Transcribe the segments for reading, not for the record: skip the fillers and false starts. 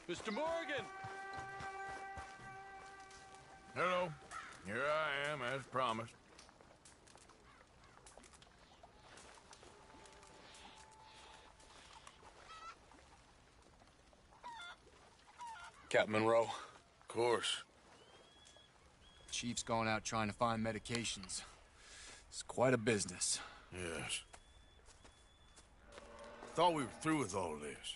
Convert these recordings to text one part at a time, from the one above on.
Mr. Morgan! Hello. Here I am, as promised. Captain Monroe. Of course. Chief's going out trying to find medications. It's quite a business. Yes. Thought we were through with all this.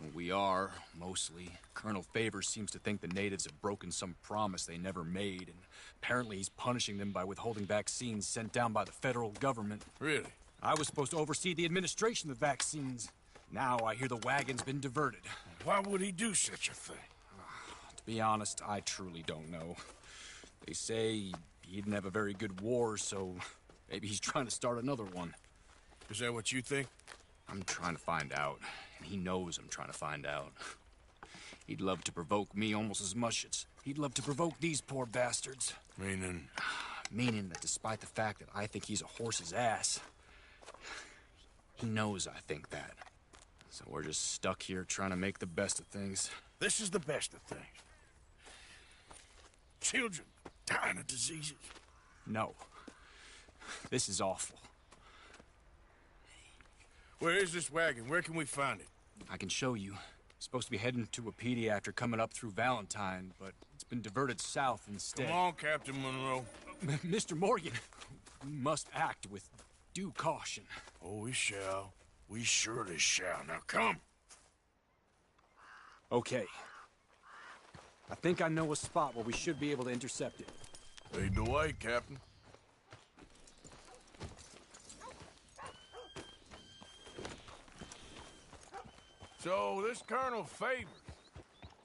Well, we are, mostly. Colonel Favors seems to think the natives have broken some promise they never made, and apparently he's punishing them by withholding vaccines sent down by the federal government. Really? I was supposed to oversee the administration of the vaccines. Now I hear the wagon's been diverted. Why would he do such a thing? To be honest, I truly don't know. They say he didn't have a very good war, so maybe he's trying to start another one. Is that what you think? I'm trying to find out, and he knows I'm trying to find out. He'd love to provoke me almost as much as he'd love to provoke these poor bastards. Meaning? Meaning that despite the fact that I think he's a horse's ass, he knows I think that. So we're just stuck here trying to make the best of things. This is the best of things. Children dying of diseases. No. This is awful. Where is this wagon? Where can we find it? I can show you. Supposed to be heading to Wapiti after coming up through Valentine, but it's been diverted south instead. Come on, Captain Monroe. Mr. Morgan, we must act with due caution. Oh, we shall. We surely shall. Now come. Okay. I think I know a spot where we should be able to intercept it. Lead the way, Captain. So, this Colonel Favors,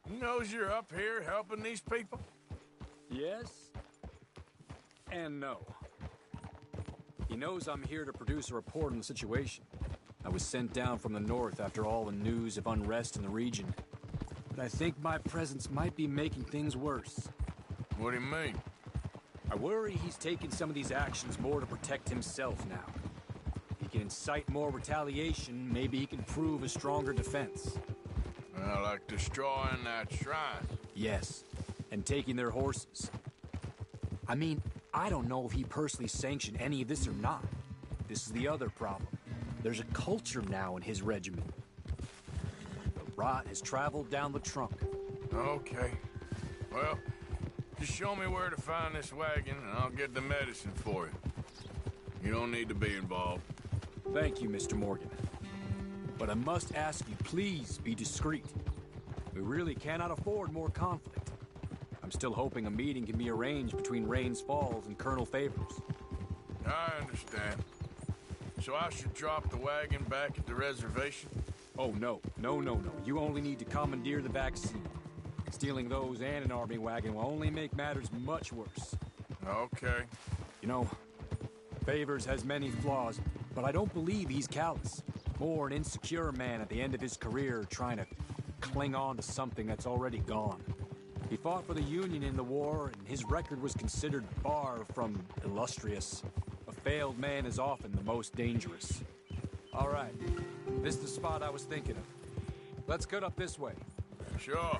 he knows you're up here helping these people? Yes. And no. He knows I'm here to produce a report on the situation. I was sent down from the north after all the news of unrest in the region. But I think my presence might be making things worse. What do you mean? I worry he's taking some of these actions more to protect himself now. If he can incite more retaliation, maybe he can prove a stronger defense. Like destroying that shrine. Yes, and taking their horses. I mean, I don't know if he personally sanctioned any of this or not. This is the other problem. There's a culture now in his regiment. The rot has traveled down the trunk. Okay. Well, just show me where to find this wagon, and I'll get the medicine for you. You don't need to be involved. Thank you, Mr. Morgan. But I must ask you, please be discreet. We really cannot afford more conflict. I'm still hoping a meeting can be arranged between Rains Falls and Colonel Favors. I understand. So I should drop the wagon back at the reservation? Oh, no. No. You only need to commandeer the vaccine. Stealing those and an army wagon will only make matters much worse. Okay. You know, Favors has many flaws, but I don't believe he's callous. More an insecure man at the end of his career trying to cling on to something that's already gone. He fought for the Union in the war, and his record was considered far from illustrious. A failed man is often the most dangerous. All right, this is the spot I was thinking of. Let's cut up this way. Sure.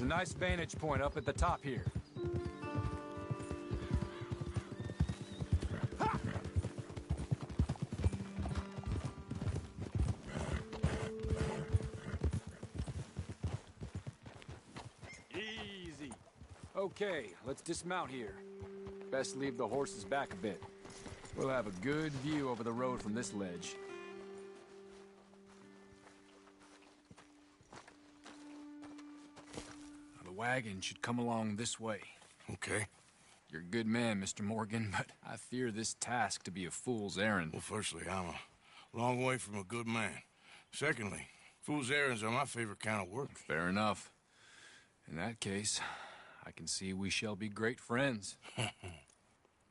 a nice vantage point up at the top here. Easy. Okay, let's dismount here. Best leave the horses back a bit. We'll have a good view over the road from this ledge. The wagon should come along this way. Okay. You're a good man, Mr. Morgan, but I fear this task to be a fool's errand. Well, firstly, I'm a long way from a good man. Secondly, fool's errands are my favorite kind of work. Fair enough. In that case, I can see we shall be great friends.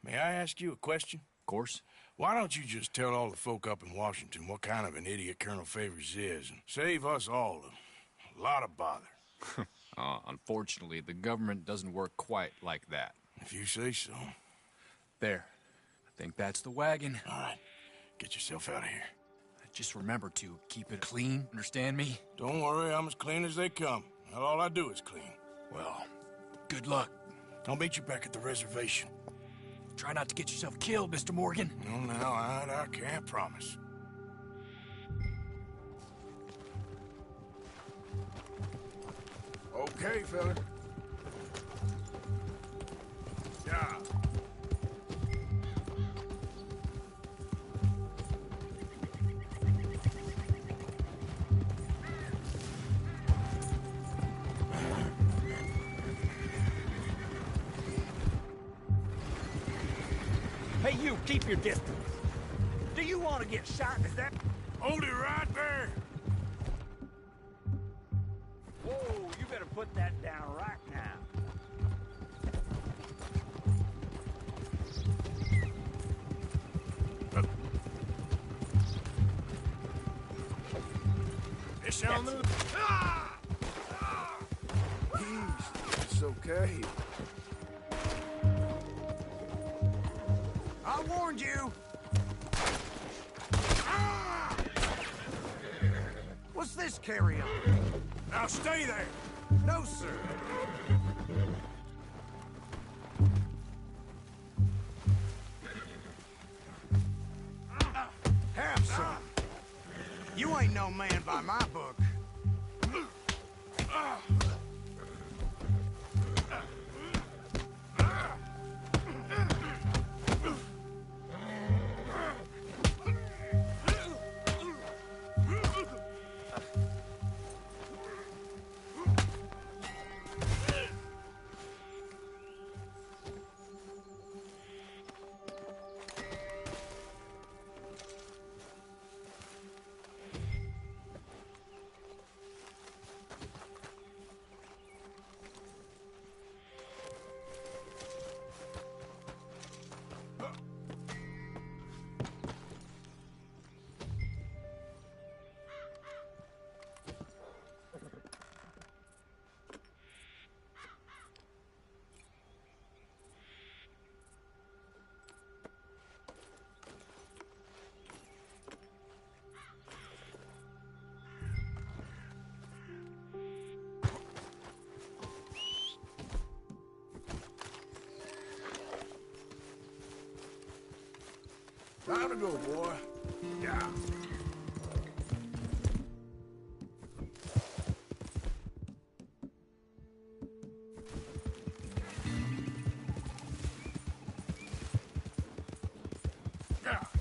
May I ask you a question? Of course. Why don't you just tell all the folk up in Washington what kind of an idiot Colonel Favors is and save us all a lot of bother? Unfortunately, the government doesn't work quite like that. If you say so. There. I think that's the wagon. All right. Get yourself out of here. Just remember to keep it clean, understand me? Don't worry, I'm as clean as they come. Not all I do is clean. Well, good luck. I'll meet you back at the reservation. Try not to get yourself killed, Mr. Morgan. No, now, I can't promise. Okay, fella. Yeah. Hey, you, keep your distance. Do you want to get shot? Is that... Hold it right there. Whoa, you better put that down right now. It's on the... Ah! It's okay. I warned you! What's this carry on? Now stay there. No, sir. Have some. You ain't no man by my book. Time to go, boy. Yeah.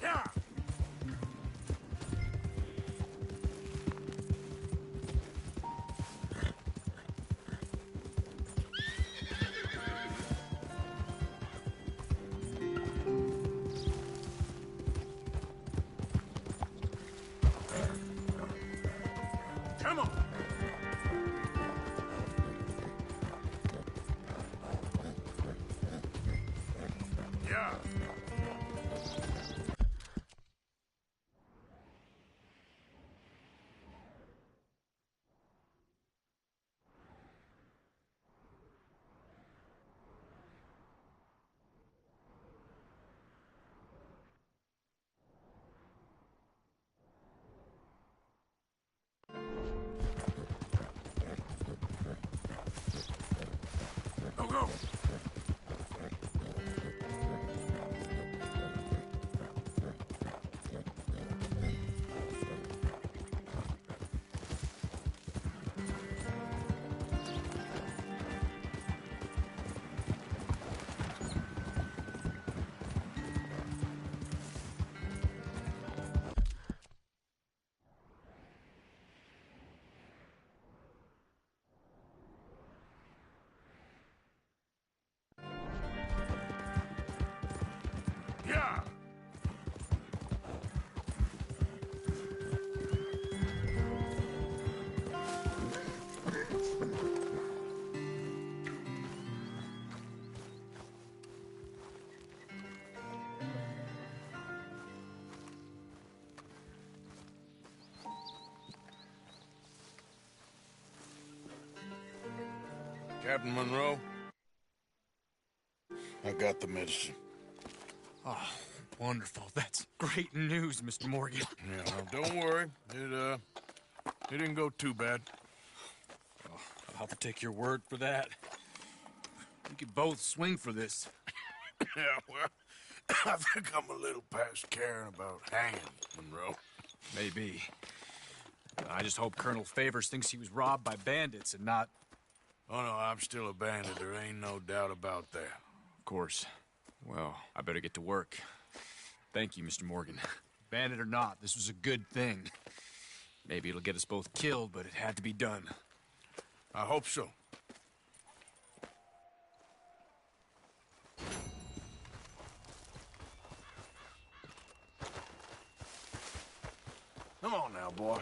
Yeah. Yeah. Captain Monroe, I got the medicine. Oh, wonderful. That's great news, Mr. Morgan. Yeah, well, don't worry. It didn't go too bad. I'll have to take your word for that. We could both swing for this. Yeah, well, I think I'm a little past caring about hanging, Monroe. Maybe. I just hope Colonel Favors thinks he was robbed by bandits and not... Oh, no, I'm still a bandit. There ain't no doubt about that. Of course. Well, I better get to work. Thank you, Mr. Morgan. Bandit or not, this was a good thing. Maybe it'll get us both killed, but it had to be done. I hope so. Come on now, boy.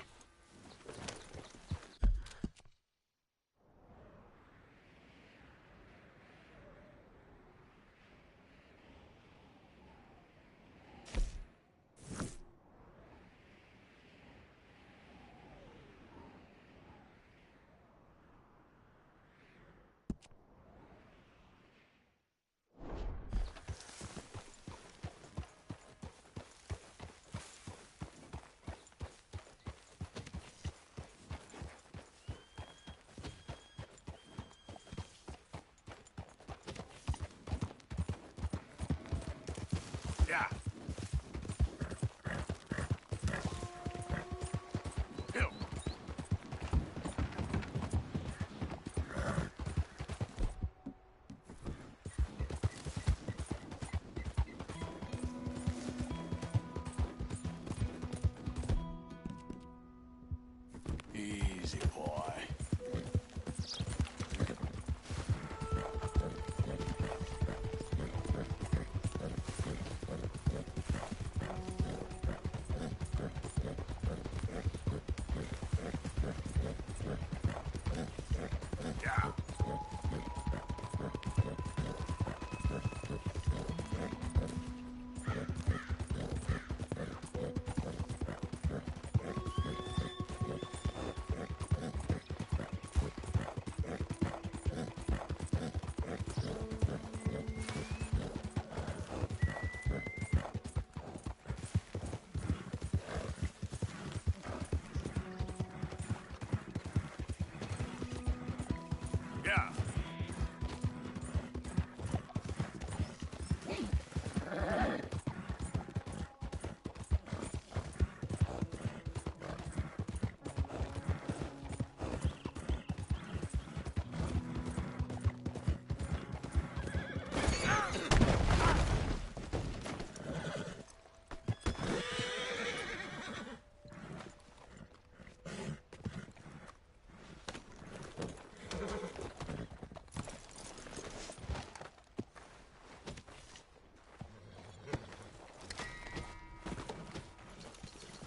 Yeah. Hill. Easy, boy. Yeah. Yeah.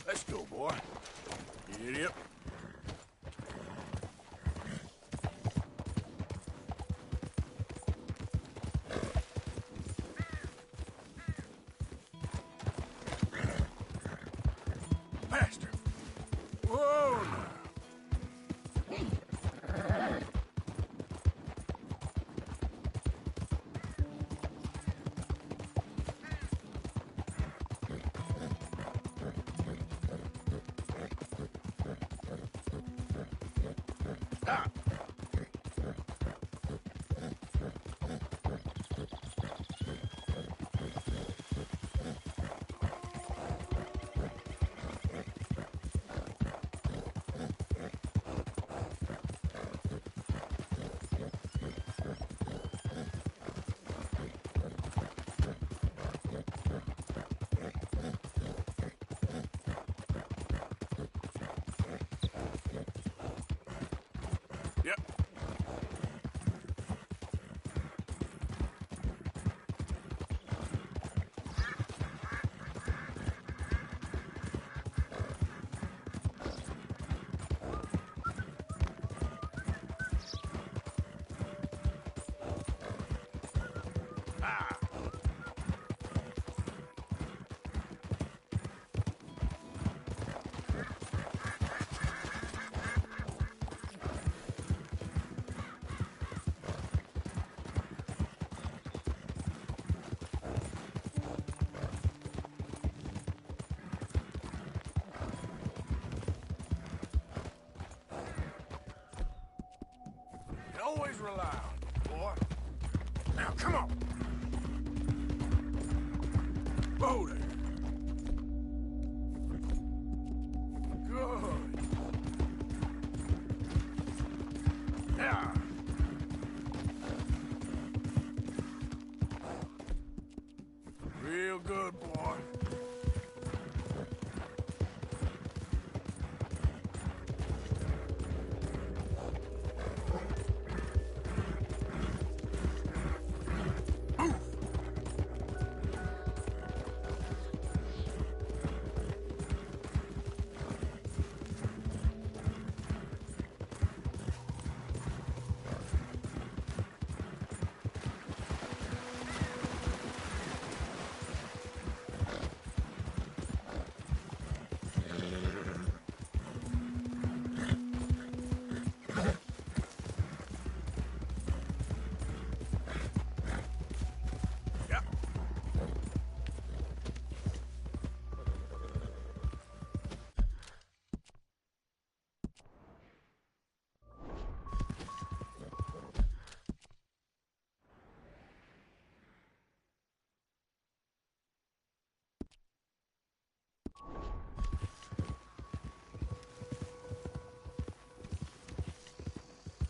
Let's go, boy. You idiot. Master. Whoa, now. Ah. Yep. always rely on, boy. Now, come on. Whoa there. Good. Yeah. Real good, boy.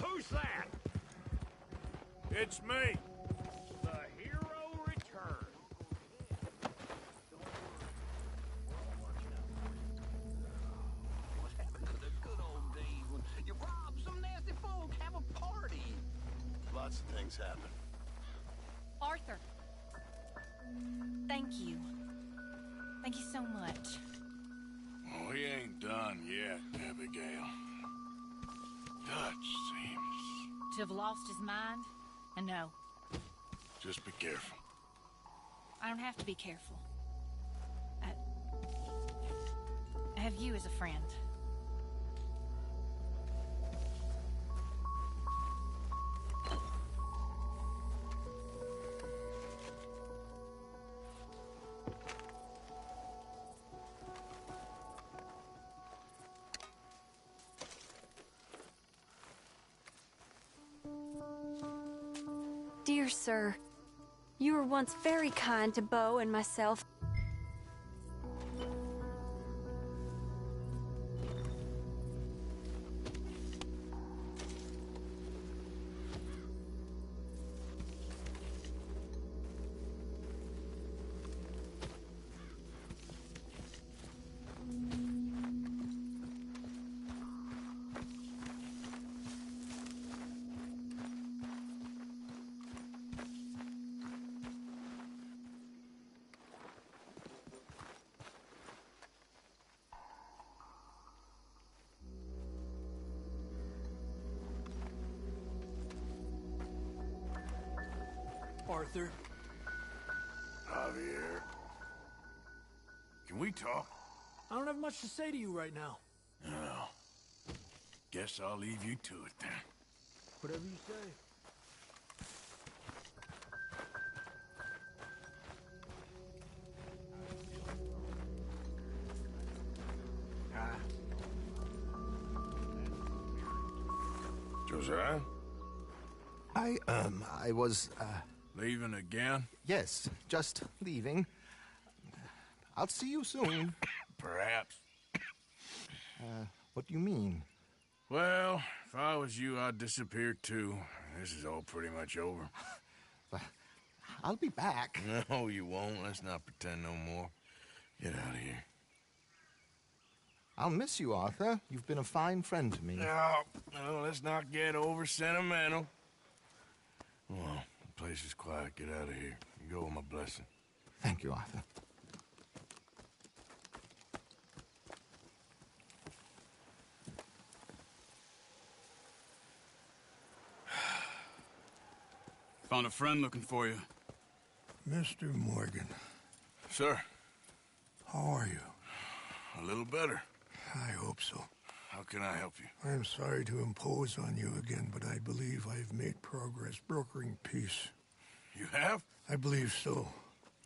Who's that? It's me. The hero returns. What happened to the good old days when you rob some nasty folk, have a party? Lots of things happen. Arthur. Thank you. Thank you so much. Oh, he ain't done yet, Abigail. Dutch seems... To have lost his mind? And no, Just be careful. I don't have to be careful. I have you as a friend. Dear sir, you were once very kind to Beau and myself. Arthur? Javier. Can we talk? I don't have much to say to you right now. No. Guess I'll leave you to it then. Whatever you say. Josiah? I was, Leaving again? yes, just leaving. I'll see you soon. Perhaps. What do you mean? Well, if I was you, I'd disappear too. This is all pretty much over. I'll be back. No, you won't. Let's not pretend no more. Get out of here. I'll miss you, Arthur. You've been a fine friend to me. No, let's not get over sentimental. Well, the place is quiet. Get out of here. You go with my blessing. Thank you, Arthur. Found a friend looking for you. Mr. Morgan, Sir, how are you? a little better. I hope so. How can I help you? I'm sorry to impose on you again, but I believe I've made progress brokering peace. You have? I believe so.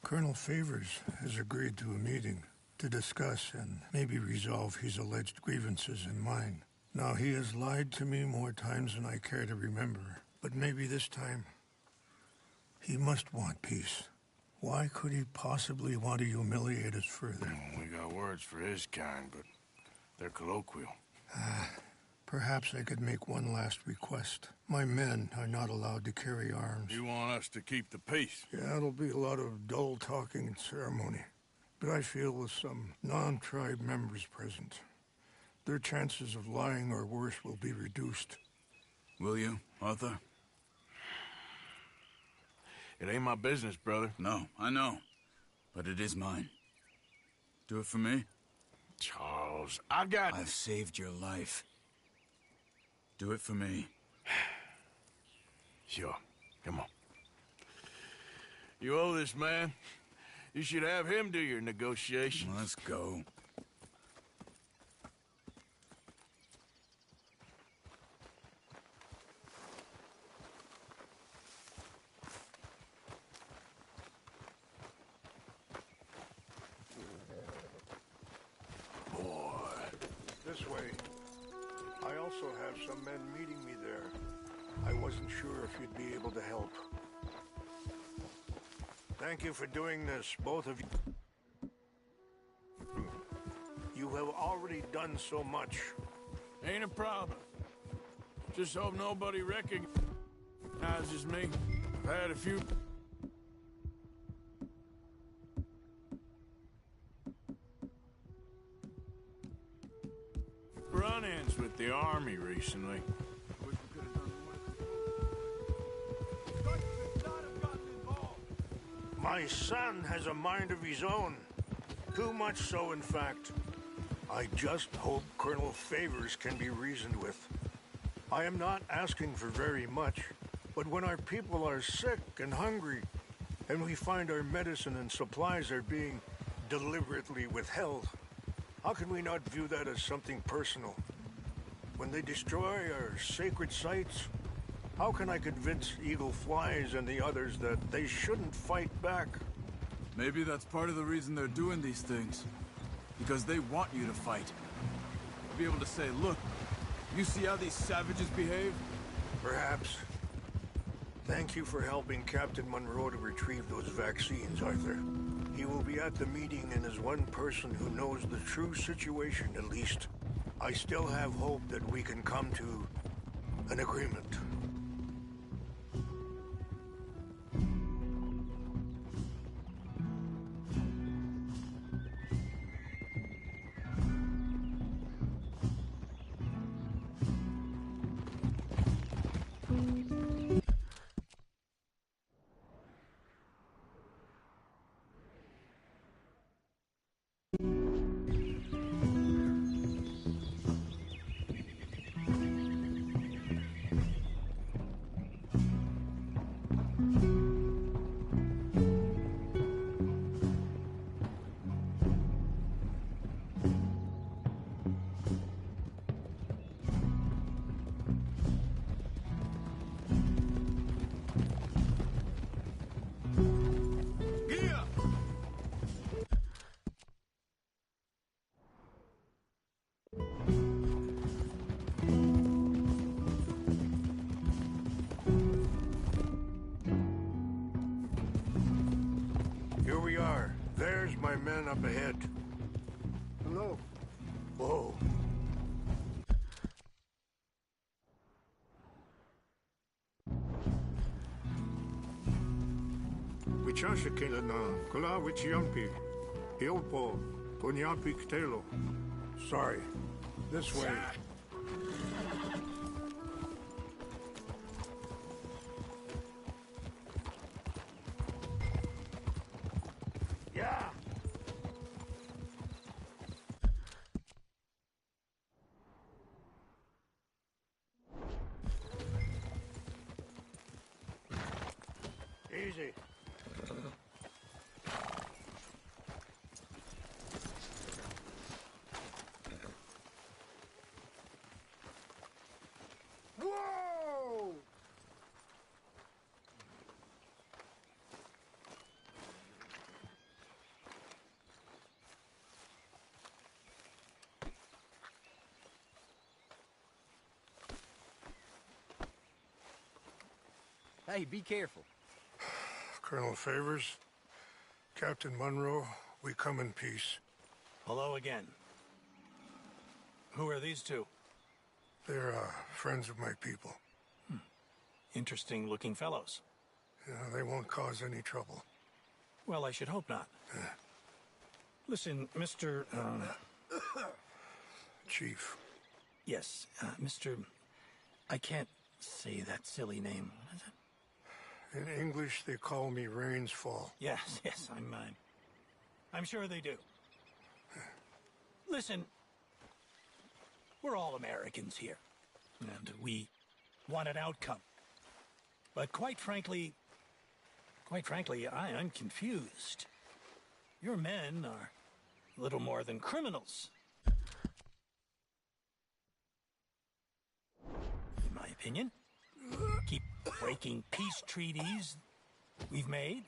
Colonel Favors has agreed to a meeting to discuss and maybe resolve his alleged grievances and mine. Now, he has lied to me more times than I care to remember. But maybe this time, he must want peace. Why could he possibly want to humiliate us further? We got words for his kind, but they're colloquial. Perhaps I could make one last request. My men are not allowed to carry arms. You want us to keep the peace? Yeah, it'll be a lot of dull talking and ceremony. But I feel with some non-tribe members present, their chances of lying or worse will be reduced. Will you, Arthur? It ain't my business, brother. No, I know. But it is mine. Do it for me? Charles, I've saved your life. Do it for me. Sure. Come on. You owe this man. You should have him do your negotiations. Let's go. This way. I also have some men meeting me there. I wasn't sure if you'd be able to help. Thank you for doing this, both of you. You have already done so much. Ain't a problem. Just hope nobody recognizes me. I've had a few... run-ins with the army recently. My son has a mind of his own. Too much so, in fact. I just hope Colonel Favors can be reasoned with. I am not asking for very much, but when our people are sick and hungry, and we find our medicine and supplies are being deliberately withheld, how can we not view that as something personal? When they destroy our sacred sites, how can I convince Eagle Flies and the others that they shouldn't fight back? Maybe that's part of the reason they're doing these things. Because they want you to fight. Be able to say, look, you see how these savages behave? Perhaps. Thank you for helping Captain Monroe to retrieve those vaccines, Arthur. He will be at the meeting and is one person who knows the true situation, at least. I still have hope that we can come to an agreement. Here we are. There's my men up ahead. Hello. Whoa. Wichasha na kula wichiampi. Hilpo. Punyapi ktelo. Sorry. This way. Yeah. Easy. Whoa! Hey, be careful. Colonel Favors, Captain Monroe, we come in peace. Hello again. Who are these two? They're friends of my people. Interesting looking fellows. Yeah, they won't cause any trouble. Well, I should hope not. Listen, Mr. Chief. Yes, Mr. I can't say that silly name. What is it? In English, they call me Rainsfall. Yes, I'm sure they do. Listen, we're all Americans here, and we want an outcome. But quite frankly, I'm confused. Your men are little more than criminals. In my opinion. Keep breaking peace treaties we've made,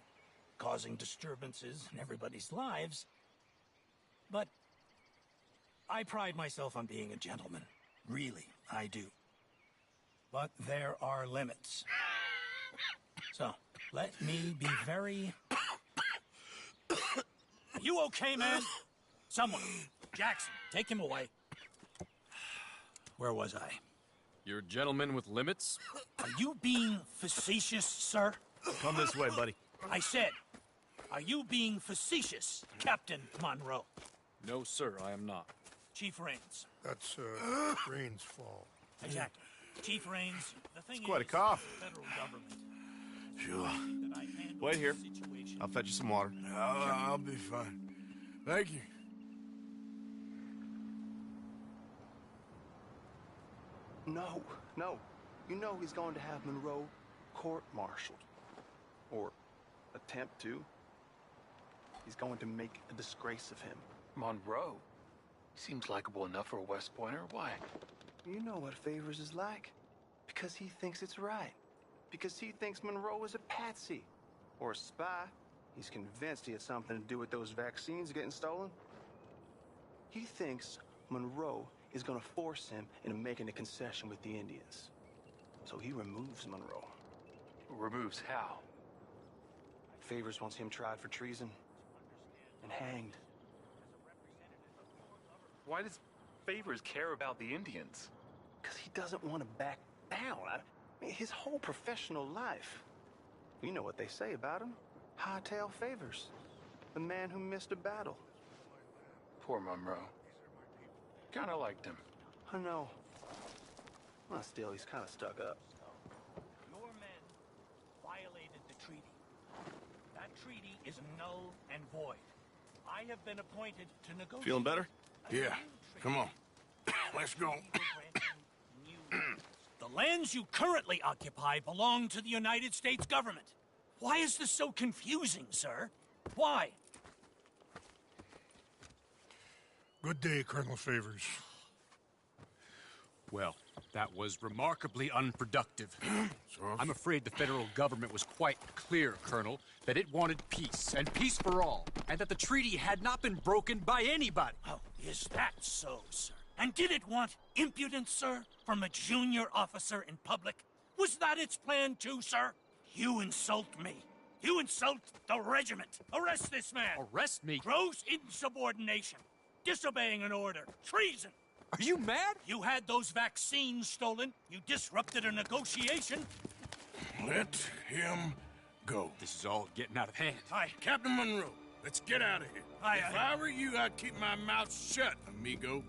causing disturbances in everybody's lives. But I pride myself on being a gentleman. Really, I do. But there are limits. So, let me be very... You okay, man? Someone. Jackson, take him away. Where was I? You're a gentleman with limits? Are you being facetious, sir? Come this way, buddy. I said, are you being facetious, Captain Monroe? No, sir, I am not. Chief Rains. That's, Rainsfall. Exactly. Chief Rains, the thing It's quite a is, cough. the federal government... Sure. that I handle Wait here. the situation. I'll fetch you some water. I'll be fine. Thank you. No. You know he's going to have Monroe court-martialed. Or attempt to. He's going to make a disgrace of him. Monroe? Seems likable enough for a West Pointer. Why? You know what Favors is like. Because he thinks it's right. Because he thinks Monroe is a patsy. Or a spy. He's convinced he had something to do with those vaccines getting stolen. He thinks Monroe is going to force him into making a concession with the Indians. So he removes Monroe. Removes how? Favors wants him tried for treason and hanged. Why does Favors care about the Indians? Because he doesn't want to back down. I mean, his whole professional life. You know what they say about him. Hightail Favors. The man who missed a battle. Poor Monroe. Kinda liked him. I know. Well, still, he's kind of stuck up. Your men violated the treaty. That treaty is null and void. I have been appointed to negotiate... Feeling better? Yeah. Come on. Let's go. The lands you currently occupy belong to the United States government. Why is this so confusing, sir? Why? Good day, Colonel Favors. Well, that was remarkably unproductive. I'm afraid the federal government was quite clear, Colonel, that it wanted peace, and peace for all, and that the treaty had not been broken by anybody. Oh, is that so, sir? And did it want impudence, sir, from a junior officer in public? Was that its plan too, sir? You insult me. You insult the regiment. Arrest this man. Arrest me? Gross insubordination. Disobeying an order. Treason. Are you mad? You had those vaccines stolen. You disrupted a negotiation. Let him go. This is all getting out of hand. Aye. Captain Monroe, let's get out of here. Aye, if aye. I were you, I'd keep my mouth shut, amigo.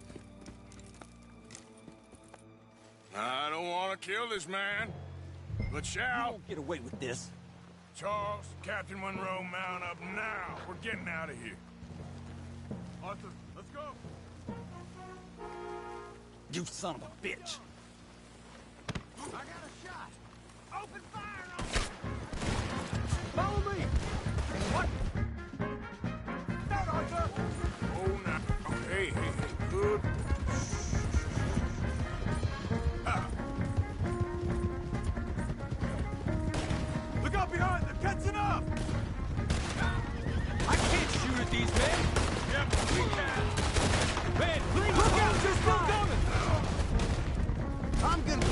I don't want to kill this man, but shall. You won't get away with this. Charles, Captain Monroe, mount up now. We're getting out of here. Arthur, let's go. You son of a bitch. I got a shot. Open fire on him. Follow me. What? Down, Arthur. Oh, now. Oh, hey, good. Look out behind them! Catching up! I can't shoot at these men! Yep, we can. Man, please look out! They're still coming! I'm gonna...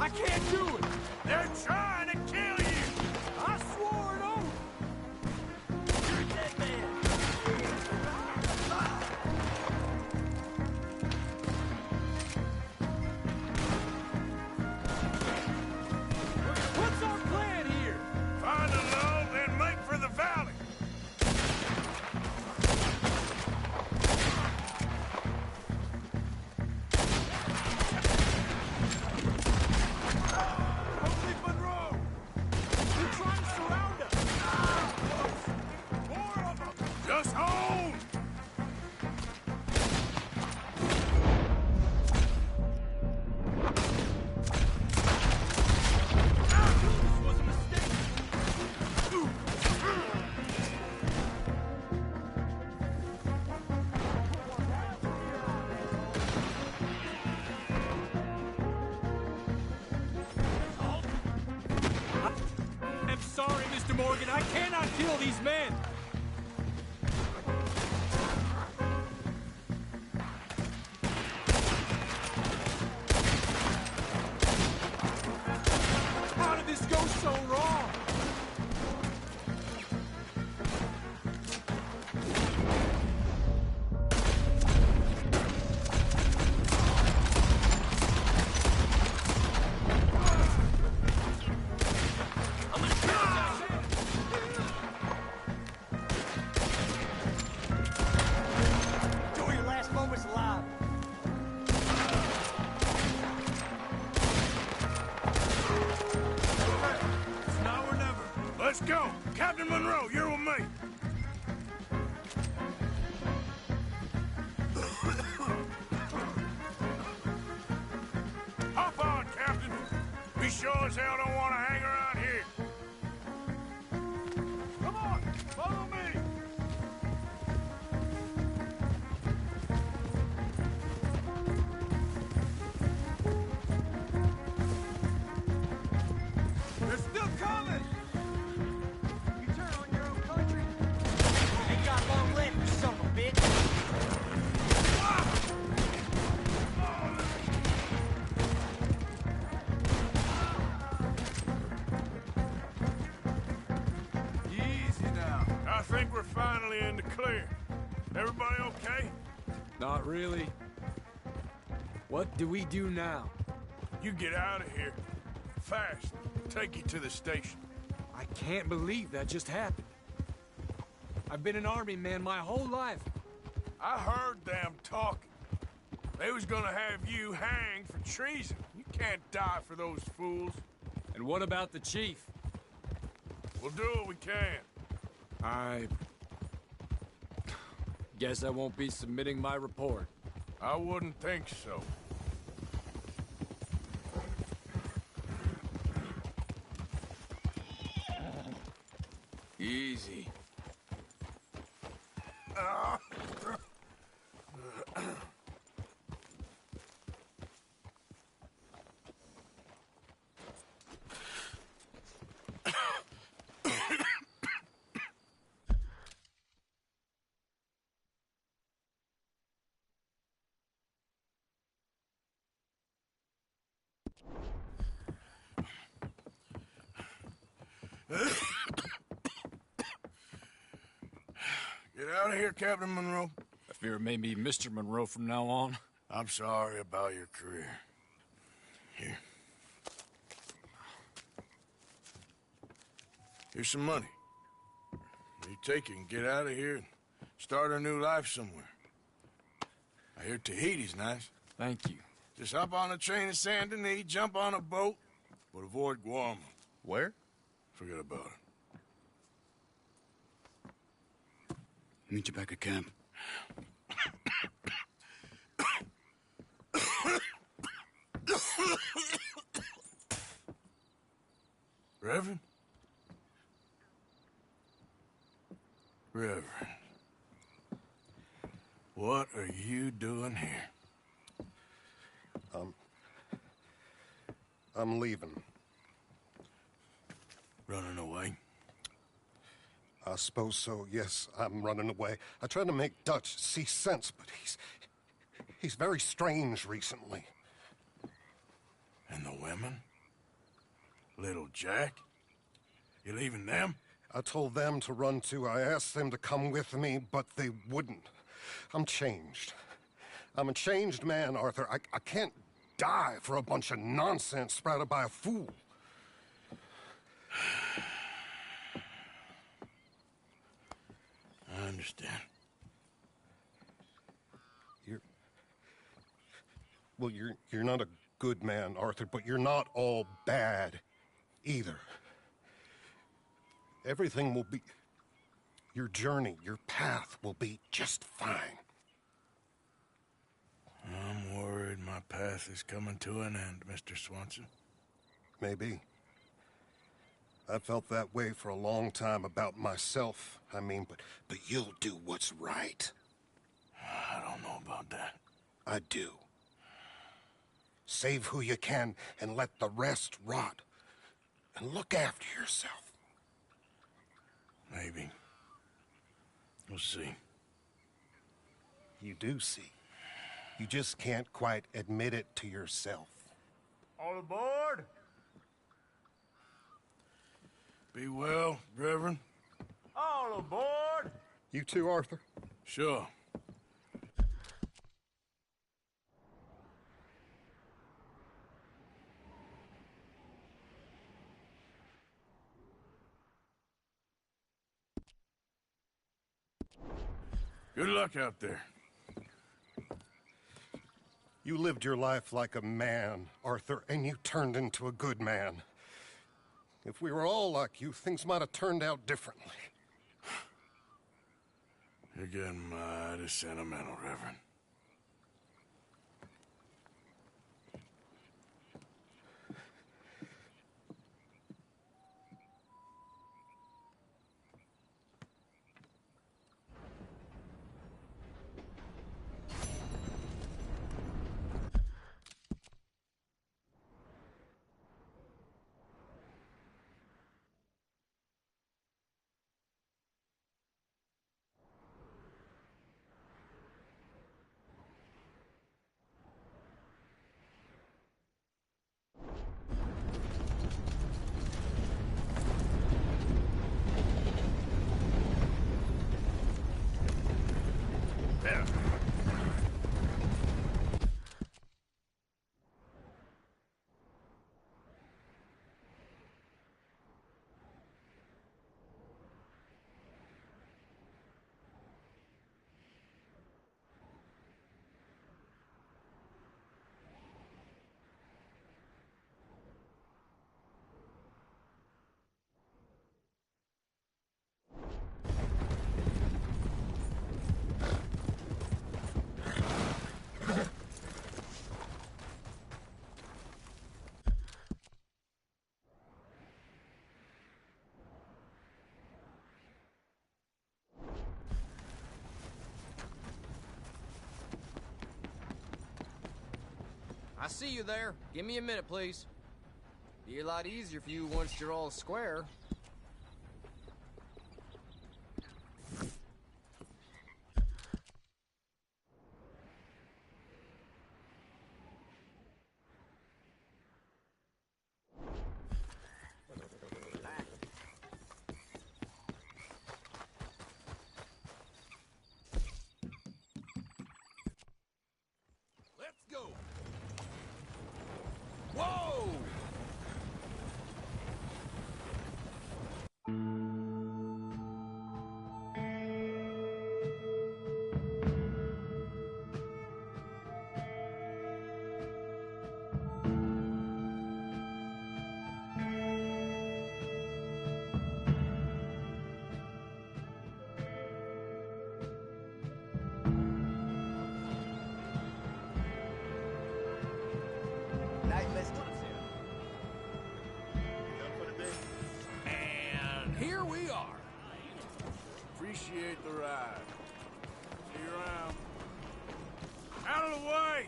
I can't do it! They're trying to kill you! I swore an oath! You're a dead man! What's our plan here? Find a lull, then make for the valley. Holy Monroe! They're trying to surround us! More of them! Just hold! This was a mistake! I'm sorry, Mr. Morgan. I cannot kill these men! How did this go so wrong? Enjoy your last moments alive. It's now or never. Let's go! Captain Monroe, you're with me! Hop on, Captain! We sure as hell don't want to hang around here. Come on, follow me! They're still coming! You turn on your own country. Ain't got long left, you son of a bitch. Easy now. I think we're finally in the clear. Everybody okay? Not really. What do we do now? You get out of here. Fast. Take you to the station. I can't believe that just happened. I've been an army man my whole life. I heard them talking. They was gonna have you hanged for treason. You can't die for those fools. And what about the chief? We'll do what we can. I guess I won't be submitting my report. I wouldn't think so. Easy. Get out of here, Captain Monroe. I fear it may be Mr. Monroe from now on. I'm sorry about your career. Here. Here's some money. You take it and get out of here and start a new life somewhere. I hear Tahiti's nice. Thank you. Just hop on a train to Saint Denis, jump on a boat, but avoid Guam. Where? Forget about it. Meet you back at camp. Reverend? Reverend. What are you doing here? I'm leaving. Running away? I suppose so, yes. I'm running away. I tried to make Dutch see sense, but he's very strange recently. And the women? Little Jack? You leaving them? I told them to run too. I asked them to come with me, but they wouldn't. I'm changed. I'm a changed man, Arthur. I can't die for a bunch of nonsense sprouted by a fool. I understand. You're not a good man, Arthur, but you're not all bad either. Everything will be... Your journey, your path will be just fine. I'm worried my path is coming to an end, Mr. Swanson. Maybe. I felt that way for a long time about myself, but you'll do what's right. I don't know about that. I do. Save who you can and let the rest rot. And look after yourself. Maybe. We'll see. You do see. You just can't quite admit it to yourself. All aboard! Be well, Reverend. All aboard! You too, Arthur? Sure. Good luck out there. You lived your life like a man, Arthur, and you turned into a good man. If we were all like you, things might have turned out differently. You're getting mighty sentimental, Reverend. I see you there. Give me a minute, please. Be a lot easier for you once you're all square. Let's go! Whoa! And here we are. Appreciate the ride. See you around. Out of the way!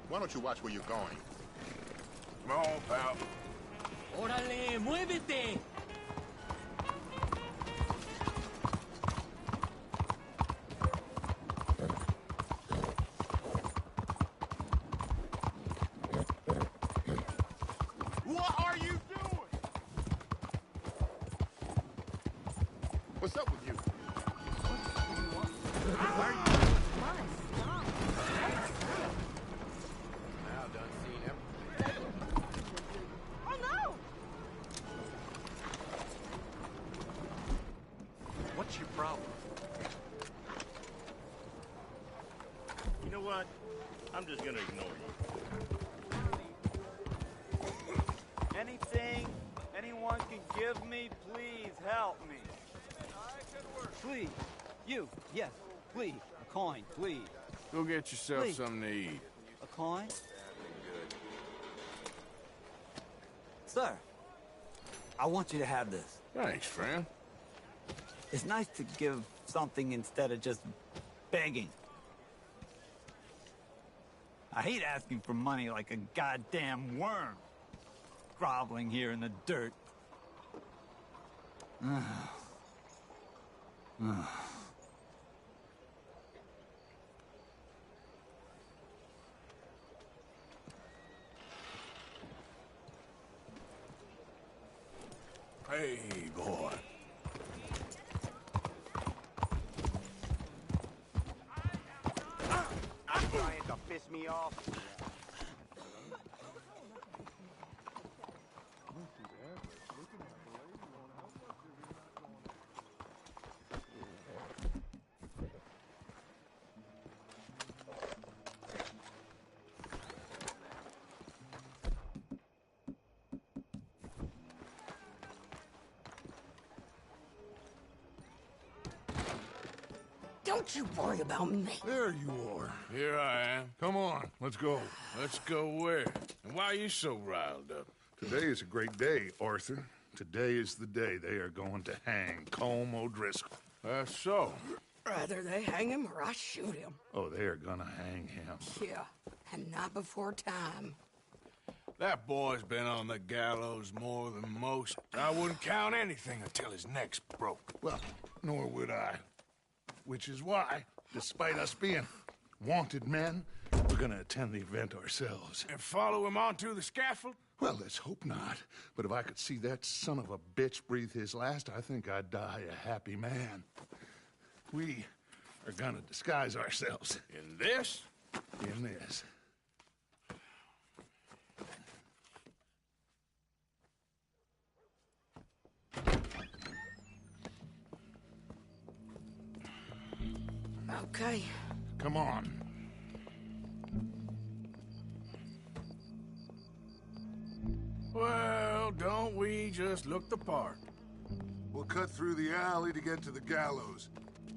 Why don't you watch where you're going? Come on, pal. Órale, muévete! What are you doing? What's up with you? Now done seen him. Oh no! What's your problem? You know what? I'm just gonna ignore you. Anything anyone can give me, please help me. Please. You, yes, please. A coin, please. Go get yourself Please. something to eat. A coin? Sir, I want you to have this. Thanks, friend. It's nice to give something instead of just begging. I hate asking for money like a goddamn worm. Groveling here in the dirt. Hey, boy. Trying to piss me off. Don't you worry about me. There you are. Here I am. Come on, let's go. Let's go where? And why are you so riled up? Today is a great day, Arthur. Today is the day they are going to hang Colm O'Driscoll. That's so. Rather they hang him or I shoot him. Oh, they are gonna hang him. Yeah, and not before time. That boy's been on the gallows more than most. I wouldn't count anything until his neck's broke. Well, nor would I. Which is why, despite us being wanted men, we're gonna attend the event ourselves. And follow him onto the scaffold? Well, let's hope not. But if I could see that son of a bitch breathe his last, I think I'd die a happy man. We are gonna disguise ourselves. In this? In this. Okay. Come on. Well, don't we just look the part? We'll cut through the alley to get to the gallows.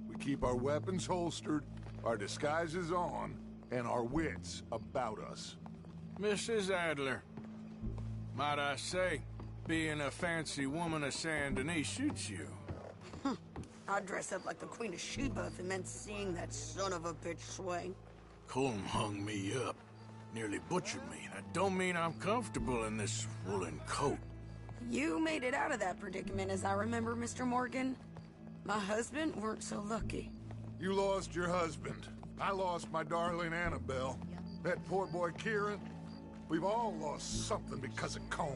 We keep our weapons holstered, our disguises on, and our wits about us. Mrs. Adler, might I say, being a fancy woman of Saint Denis suits you. I'd dress up like the Queen of Sheba if it meant seeing that son of a bitch swing. Colm hung me up, nearly butchered me. That don't mean I'm comfortable in this woolen coat. You made it out of that predicament, as I remember, Mr. Morgan. My husband weren't so lucky. You lost your husband. I lost my darling Annabelle. That poor boy Kieran. We've all lost something because of Colm.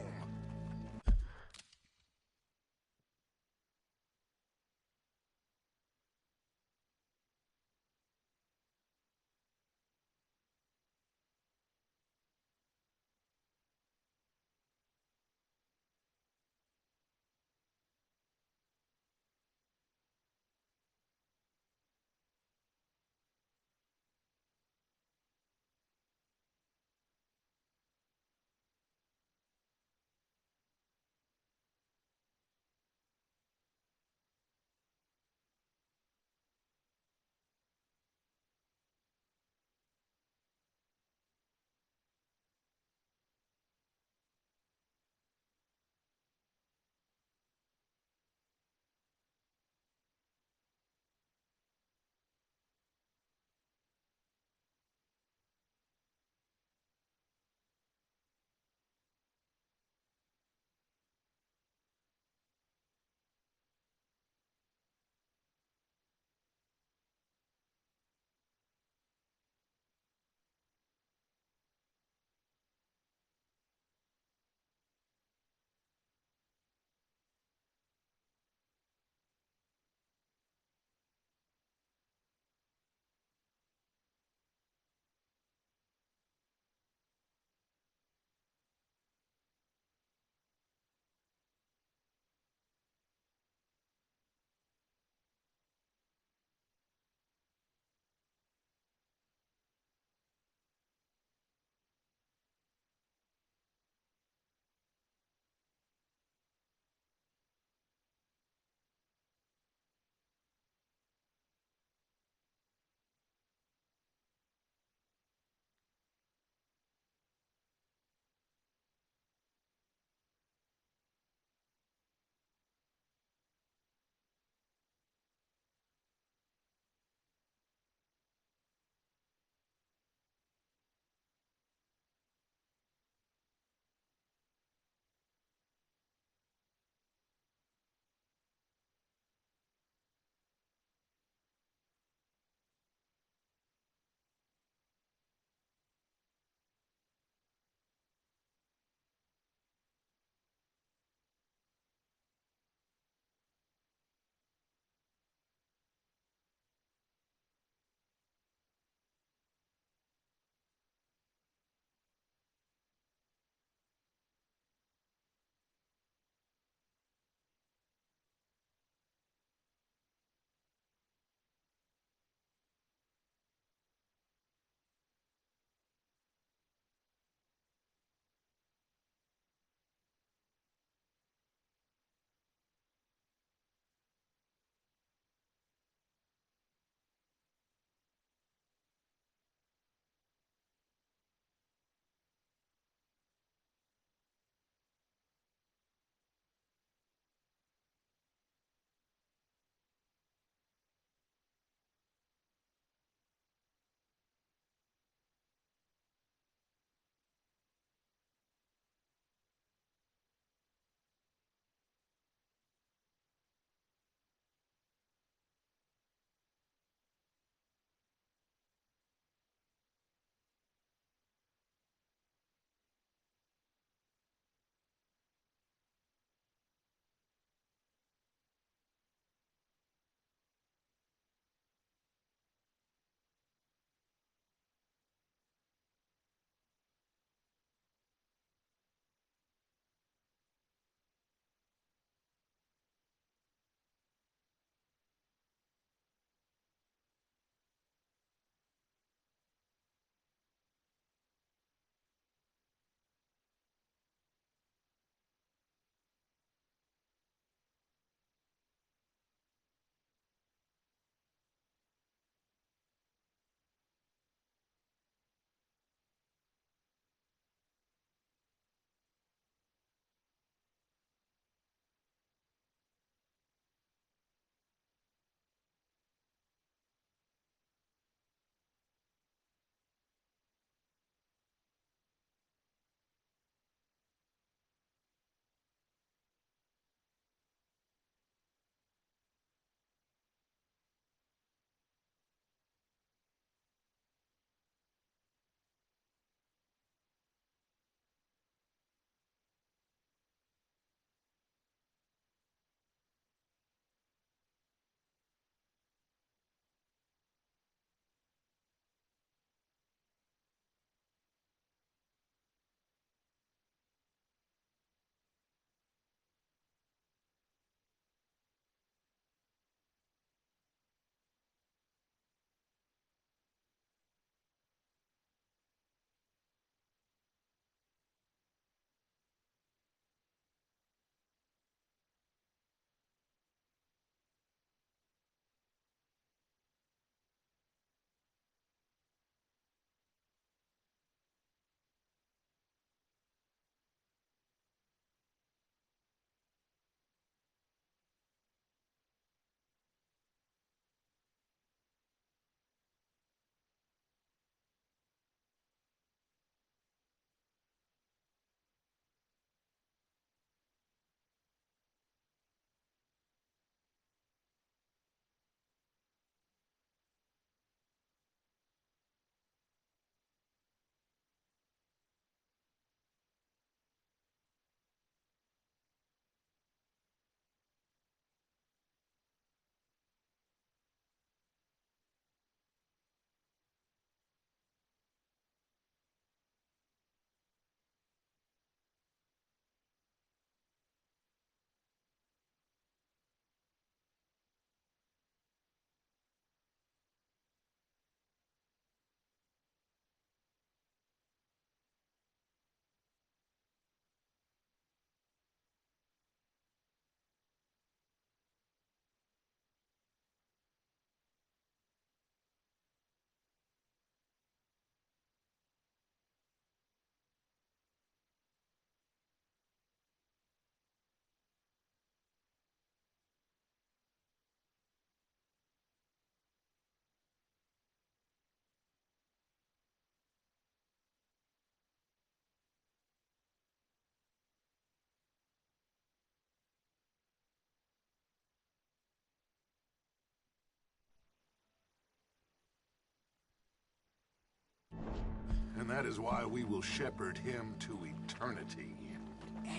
and that is why we will shepherd him to eternity.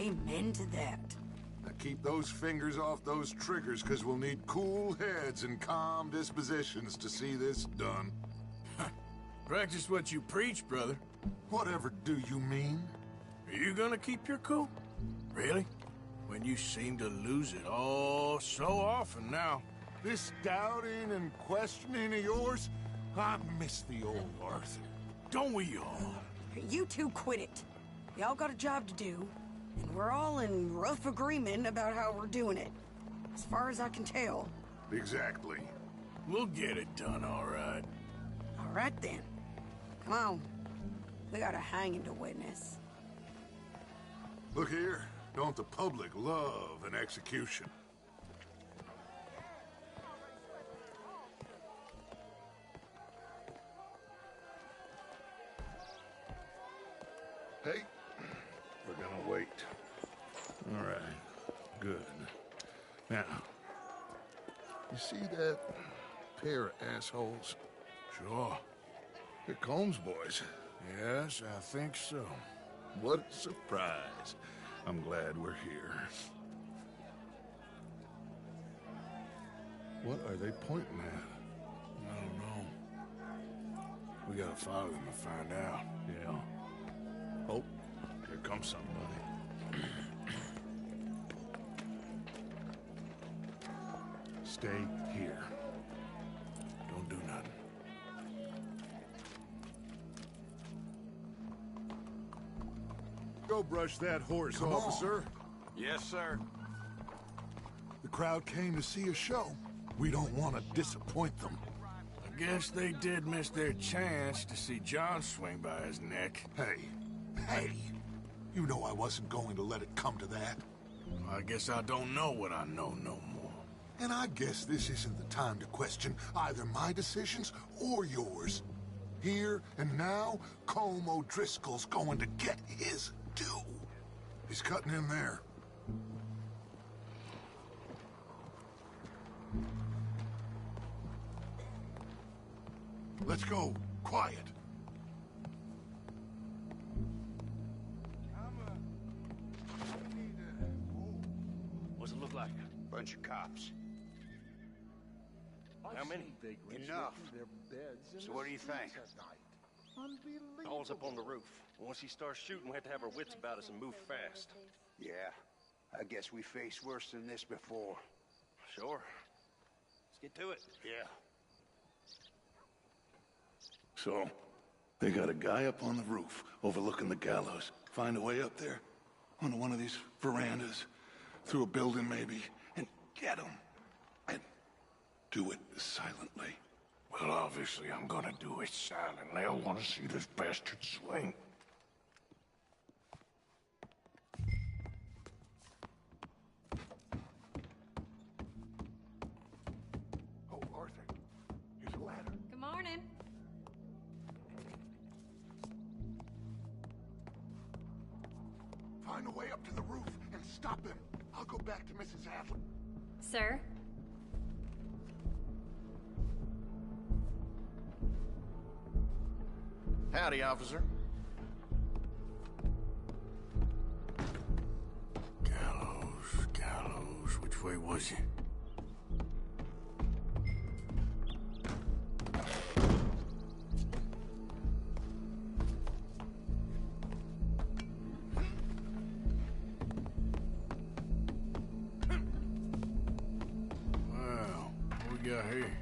Amen to that. Now keep those fingers off those triggers, because we'll need cool heads and calm dispositions to see this done. Practice what you preach, brother. Whatever do you mean? Are you gonna keep your cool? Really? When you seem to lose it all so often now. This doubting and questioning of yours, I miss the old Arthur. Don't we all? You two quit it. Y'all got a job to do, and we're all in rough agreement about how we're doing it. As far as I can tell. Exactly. We'll get it done, all right. All right, then. Come on. We got a hanging to witness. Look here. Don't the public love an execution? Hey, we're gonna wait. All right, good. Now, you see that pair of assholes? Sure. They're Combs boys. Yes, I think so. What a surprise. I'm glad we're here. What are they pointing at? I don't know. We gotta follow them to find out. Yeah. Oh, here comes somebody. Stay here. Don't do nothing. Go brush that horse, officer. Yes, sir. The crowd came to see a show. We don't want to disappoint them. I guess they did miss their chance to see John swing by his neck. Hey, you know I wasn't going to let it come to that. I guess I don't know what I know no more. And I guess this isn't the time to question either my decisions or yours. Here and now, Colm O'Driscoll's going to get his due. He's cutting in there. Let's go. Quiet. What's it look like? Bunch of cops. How many? Enough. So what do you think? All's up on the roof. Once he starts shooting, we have to have our wits about us and move fast. Yeah, I guess we faced worse than this before. Sure. Let's get to it. Yeah. So, they got a guy up on the roof overlooking the gallows. Find a way up there, onto one of these verandas, through a building maybe, and get him. And do it silently. Well, obviously I'm gonna do it silently. I want to see this bastard swing. Oh, Arthur, here's a ladder. Good morning. Find a way up to the roof and stop him. I'll go back to Mrs. Hadley. Sir? Howdy, officer. Gallows. Which way was he? Wow, what we got here?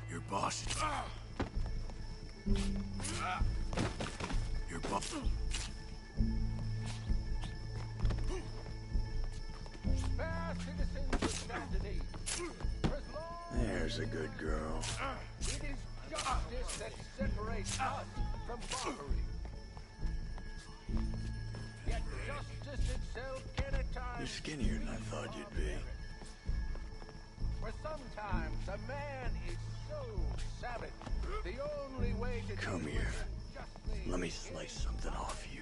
Your boss is... Your boss... There's a good girl. It is justice that separates us from barbary. Yet justice itself can at times... You're skinnier than I thought you'd be. For sometimes a man is so savage, the only way to Come deal here. with Let me slice something off you.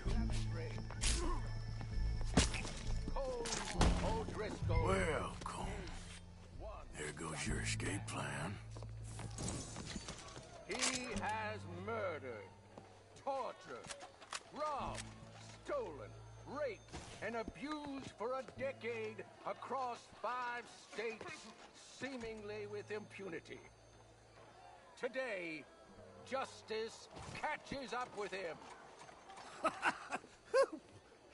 Well, Colm, there goes your escape plan. He has murdered, tortured, robbed, stolen, raped, and abused for a decade across 5 states, seemingly with impunity. Today, justice catches up with him.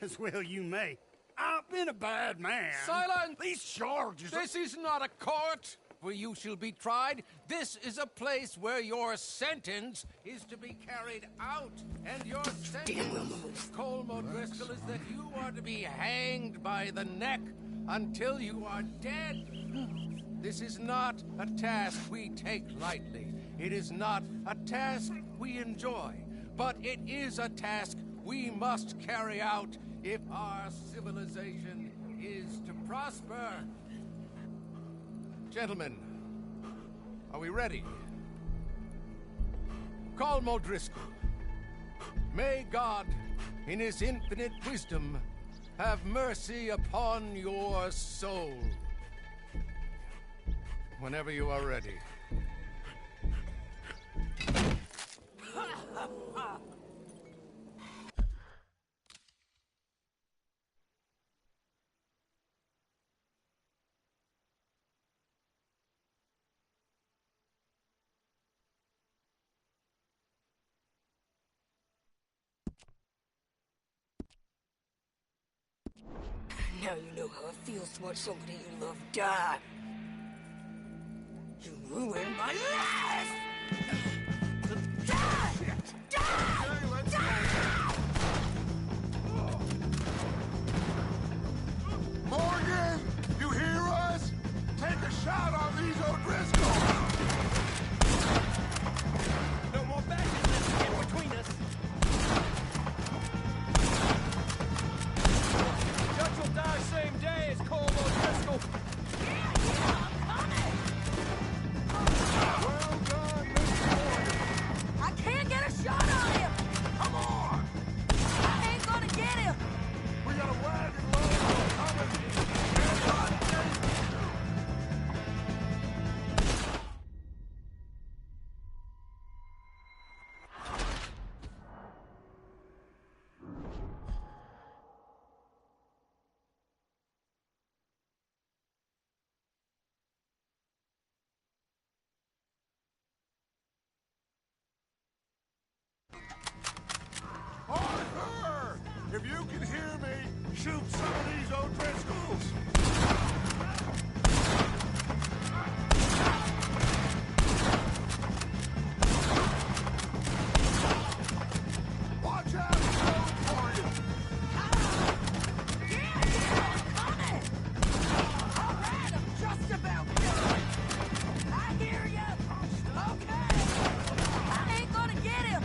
As well you may. I've been a bad man. Silence! These charges This is not a court where you shall be tried. This is a place where your sentence is to be carried out. And your sentence, Colm O'Driscoll, is that you are to be hanged by the neck until you are dead. This is not a task we take lightly. It is not a task we enjoy. But it is a task we must carry out if our civilization is to prosper. Gentlemen, are we ready? Colm O'Driscoll, may God, in his infinite wisdom, have mercy upon your soul. Whenever you are ready. Now you know how it feels to watch somebody you love die. You ruined my life! Die! Die! Die! Morgan, you hear us? Take a shot on these O'Driscolls! No more badges in between us. Judge will die same day as Colm O'Driscoll. Yeah, I'm coming! Well done, Mr. Morgan. I can't get a shot on him! Come on! I ain't gonna get him! We got a wagon load coming. Arthur! If you can hear me, shoot some of these O'Driscolls! Watch out, it's going for you! Yeah, I'm coming! Alright, I'm just about done! I hear ya! Okay! I ain't gonna get him!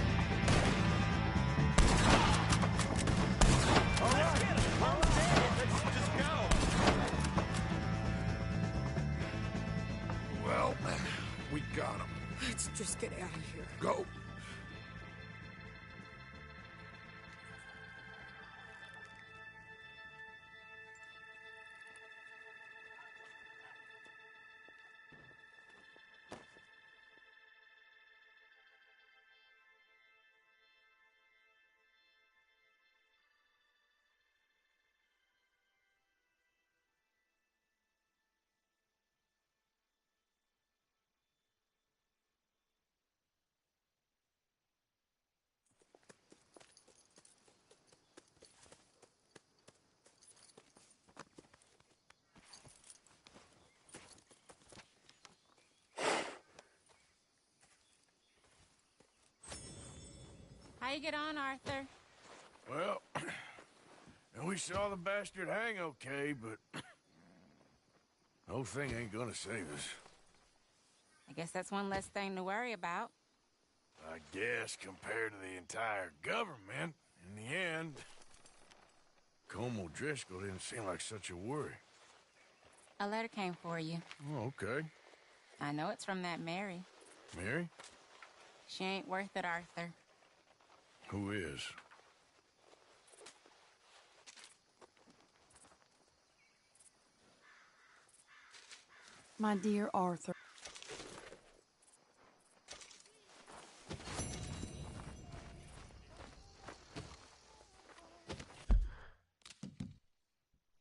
All right, Let's just go. well, we got him. Let's just get out of here. Go. How you get on, Arthur? Well, we saw the bastard hang okay, but the whole thing ain't gonna save us. I guess that's one less thing to worry about. I guess compared to the entire government, in the end, Colm O'Driscoll didn't seem like such a worry. A letter came for you. Oh, okay. I know it's from that Mary. Mary? She ain't worth it, Arthur. Who is? My dear Arthur,